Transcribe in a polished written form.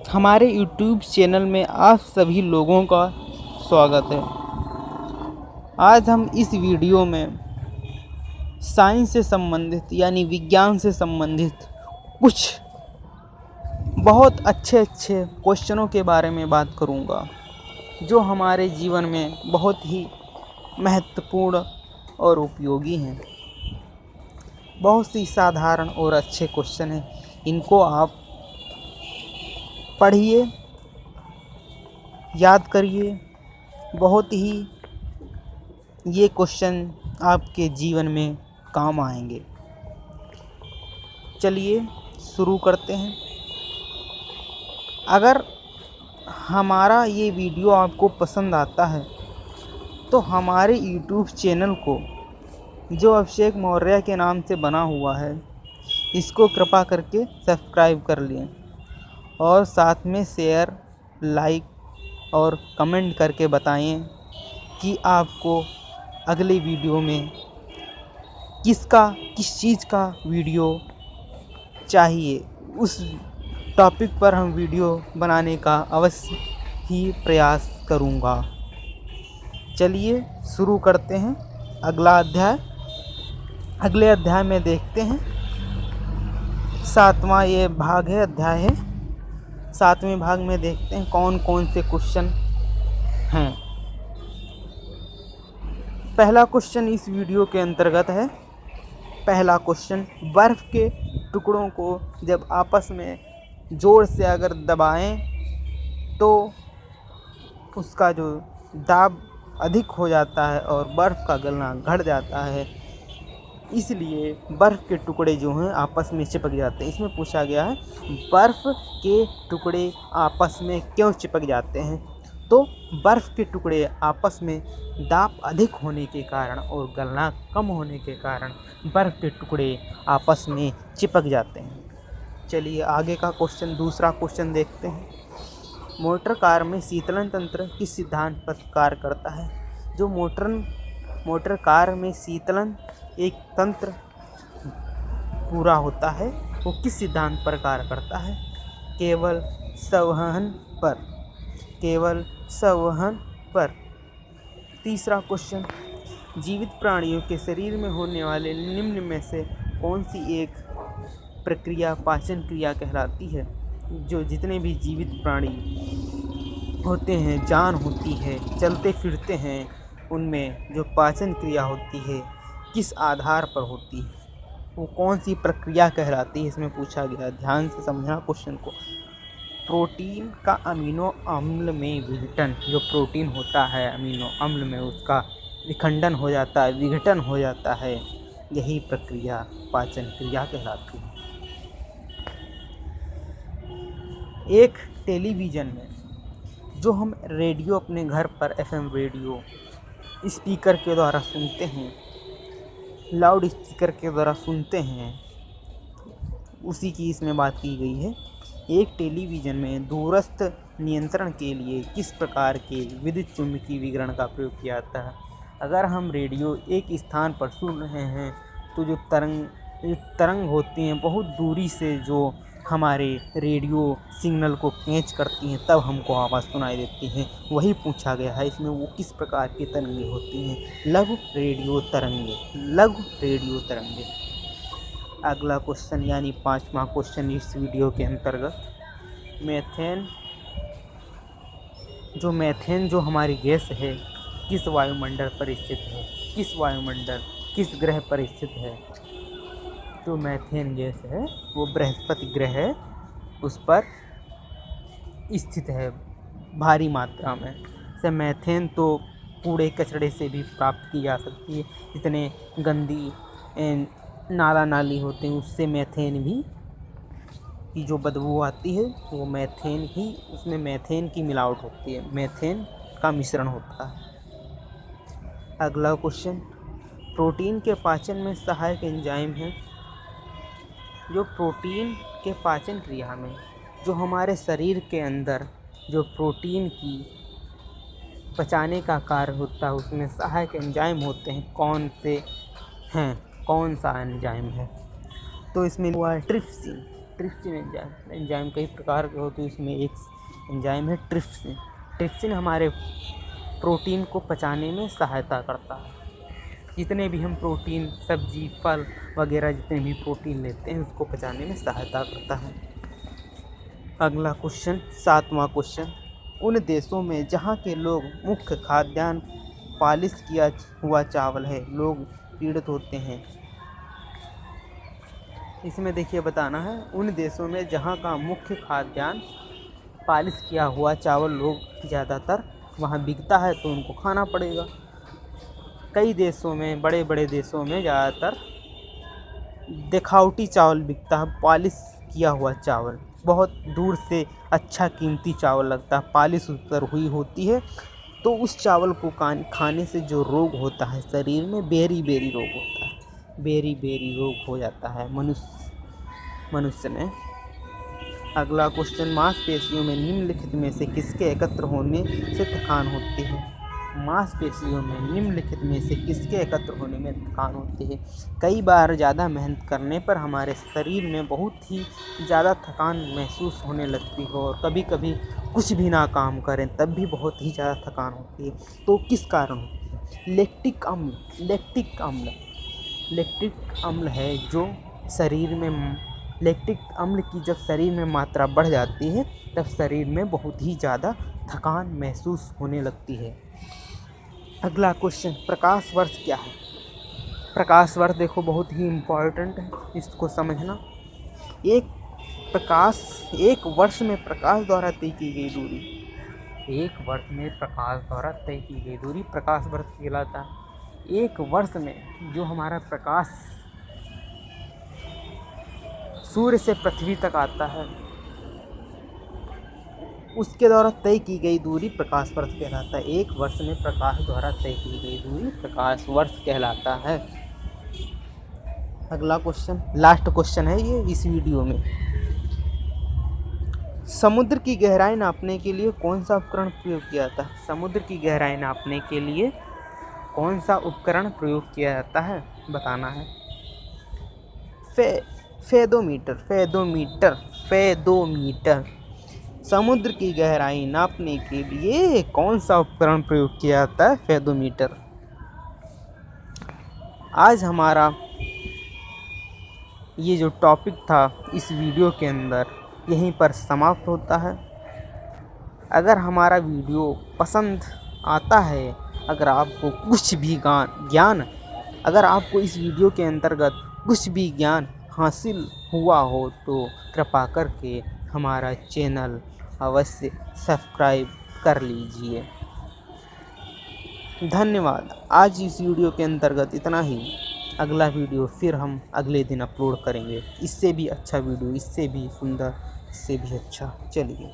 हमारे YouTube channel में आप सभी लोगों का स्वागत है। आज हम इस वीडियो में साइंस से संबंधित यानी विज्ञान से संबंधित कुछ बहुत अच्छे क्वेश्चनों के बारे में बात करूंगा, जो हमारे जीवन में बहुत ही महत्वपूर्ण और उपयोगी हैं। बहुत सी साधारण और अच्छे क्वेश्चन हैं, इनको आप पढ़िए, याद करिए। बहुत ही ये क्वेश्चन आपके जीवन में काम आएंगे। चलिए शुरू करते हैं। अगर हमारा ये वीडियो आपको पसंद आता है तो हमारे YouTube चैनल को, जो अभिषेक मौर्य के नाम से बना हुआ है, इसको कृपा करके सब्सक्राइब कर लें और साथ में शेयर, लाइक और कमेंट करके बताएं कि आपको अगले वीडियो में किस चीज़ का वीडियो चाहिए। उस टॉपिक पर हम वीडियो बनाने का अवश्य ही प्रयास करूँगा। चलिए शुरू करते हैं। अगले अध्याय में देखते हैं। 7वां ये भाग है, अध्याय है। 7वें भाग में देखते हैं कौन कौन से क्वेश्चन हैं। पहला क्वेश्चन इस वीडियो के अंतर्गत है। पहला क्वेश्चन, बर्फ़ के टुकड़ों को जब आपस में जोर से अगर दबाएं तो उसका जो दाब अधिक हो जाता है और बर्फ़ का गलना घट जाता है, इसलिए बर्फ़ के टुकड़े जो हैं आपस में चिपक जाते हैं। इसमें पूछा गया है बर्फ़ के टुकड़े आपस में क्यों चिपक जाते हैं। तो बर्फ़ के टुकड़े आपस में दाब अधिक होने के कारण और गलना कम होने के कारण बर्फ़ के टुकड़े आपस में चिपक जाते हैं। चलिए आगे का क्वेश्चन, दूसरा क्वेश्चन देखते हैं। मोटर कार में शीतलन तंत्र किस सिद्धांत पर कार्य करता है। जो मोटर कार में शीतलन एक तंत्र पूरा होता है, वो किस सिद्धांत पर कार्य करता है। केवल संवहन पर। तीसरा क्वेश्चन, जीवित प्राणियों के शरीर में होने वाले निम्न में से कौन सी एक प्रक्रिया पाचन क्रिया कहलाती है। जो जितने भी जीवित प्राणी होते हैं, जान होती है, चलते फिरते हैं, उनमें जो पाचन क्रिया होती है किस आधार पर होती है, वो कौन सी प्रक्रिया कहलाती है, इसमें पूछा गया। ध्यान से समझना क्वेश्चन को। प्रोटीन का अमीनो अम्ल में विघटन, जो प्रोटीन होता है अमीनो अम्ल में उसका विखंडन हो जाता है, विघटन हो जाता है, यही प्रक्रिया पाचन क्रिया कहलाती है। एक टेलीविज़न में जो हम रेडियो अपने घर पर FM रेडियो स्पीकर के द्वारा सुनते हैं, लाउड स्पीकर के द्वारा सुनते हैं, उसी की इसमें बात की गई है। एक टेलीविज़न में दूरस्थ नियंत्रण के लिए किस प्रकार के विद्युत चुम्बकीय विकिरण का प्रयोग किया जाता है। अगर हम रेडियो एक स्थान पर सुन रहे हैं तो जो तरंग होती हैं बहुत दूरी से जो हमारे रेडियो सिग्नल को कैच करती हैं, तब हमको आवाज़ सुनाई देती है। वही पूछा गया है इसमें, वो किस प्रकार की तरंगें होती हैं। लघु रेडियो तरंगे। अगला क्वेश्चन यानी 5वां क्वेश्चन इस वीडियो के अंतर्गत, मीथेन जो हमारी गैस है किस वायुमंडल पर स्थित है। किस ग्रह पर स्थित है। जो मीथेन गैस है वो बृहस्पति ग्रह है, उस पर स्थित है भारी मात्रा में। से मीथेन तो कूड़े कचरे से भी प्राप्त की जा सकती है। इतने गंदी नाला नाली होते हैं, उससे मीथेन भी की जो बदबू आती है वो मीथेन ही, उसमें मीथेन की मिलावट होती है, मीथेन का मिश्रण होता है। अगला क्वेश्चन, प्रोटीन के पाचन में सहायक एंजाइम है। जो प्रोटीन के पाचन क्रिया में जो हमारे शरीर के अंदर जो प्रोटीन की पचाने का कार्य होता है, उसमें सहायक एंजाइम होते हैं। कौन से हैं, कौन सा एंजाइम है। तो इसमें हुआ ट्रिप्सिन। Trypsin enzyme. एंजाइम कई प्रकार के होते हैं, इसमें एक एंजाइम है ट्रिप्सिन। ट्रिप्सिन हमारे प्रोटीन को पचाने में सहायता करता है। जितने भी हम प्रोटीन, सब्जी, फल वगैरह जितने भी प्रोटीन लेते हैं उसको पचाने में सहायता करता है। अगला क्वेश्चन, 7वां क्वेश्चन, उन देशों में जहाँ के लोग मुख्य खाद्यान्न पॉलिश किया हुआ चावल है, लोग पीड़ित होते हैं। इसमें देखिए बताना है, उन देशों में जहाँ का मुख्य खाद्यान्न पॉलिश किया हुआ चावल लोग ज़्यादातर वहाँ बिकता है तो उनको खाना पड़ेगा। कई देशों में, बड़े बड़े देशों में ज़्यादातर दिखावटी चावल बिकता है, पॉलिश किया हुआ चावल। बहुत दूर से अच्छा कीमती चावल लगता है, पॉलिश उस पर हुई होती है, तो उस चावल को खाने से जो रोग होता है शरीर में, बेरी बेरी रोग होता है, बेरी बेरी रोग हो जाता है मनुष्य में। अगला क्वेश्चन, मांसपेशियों में निम्नलिखित में से किसके एकत्र होने से थकान होती है? मांसपेशियों में निम्नलिखित में से किसके एकत्र होने में थकान होती है? कई बार ज़्यादा मेहनत करने पर हमारे शरीर में बहुत ही ज़्यादा थकान महसूस होने लगती है, और कभी कभी कुछ भी ना काम करें तब भी बहुत ही ज़्यादा थकान होती है। तो किस कारण होती है? लैक्टिक अम्ल है जो शरीर में, लैक्टिक अम्ल की जब शरीर में मात्रा बढ़ जाती है तब शरीर में बहुत ही ज़्यादा थकान महसूस होने लगती है। अगला क्वेश्चन, प्रकाश वर्ष क्या है? प्रकाश वर्ष देखो बहुत ही इम्पॉर्टेंट है, इसको समझना। एक वर्ष में प्रकाश द्वारा तय की गई दूरी, एक वर्ष में प्रकाश द्वारा तय की गई दूरी प्रकाश वर्ष कहलाता है। एक वर्ष में जो हमारा प्रकाश सूर्य से पृथ्वी तक आता है उसके द्वारा तय की गई दूरी प्रकाश वर्ष कहलाता है। एक वर्ष में प्रकाश द्वारा तय की गई दूरी प्रकाश वर्ष कहलाता है। अगला क्वेश्चन, लास्ट क्वेश्चन है ये इस वीडियो में। समुद्र की गहराई नापने के लिए कौन सा उपकरण प्रयोग किया जाता है? समुद्र की गहराई नापने के लिए कौन सा उपकरण प्रयोग किया जाता है बताना है। फेदोमीटर। समुद्र की गहराई नापने के लिए कौन सा उपकरण प्रयोग किया जाता है? फेदोमीटर। आज हमारा ये जो टॉपिक था इस वीडियो के अंदर यहीं पर समाप्त होता है। अगर हमारा वीडियो पसंद आता है, अगर आपको कुछ भी ज्ञान, अगर आपको इस वीडियो के अंतर्गत कुछ भी ज्ञान हासिल हुआ हो तो कृपा करके हमारा चैनल अवश्य सब्सक्राइब कर लीजिए। धन्यवाद। आज इस वीडियो के अंतर्गत इतना ही। अगला वीडियो फिर हम अगले दिन अपलोड करेंगे, इससे भी अच्छा वीडियो, इससे भी सुंदर, इससे भी अच्छा। चलिए।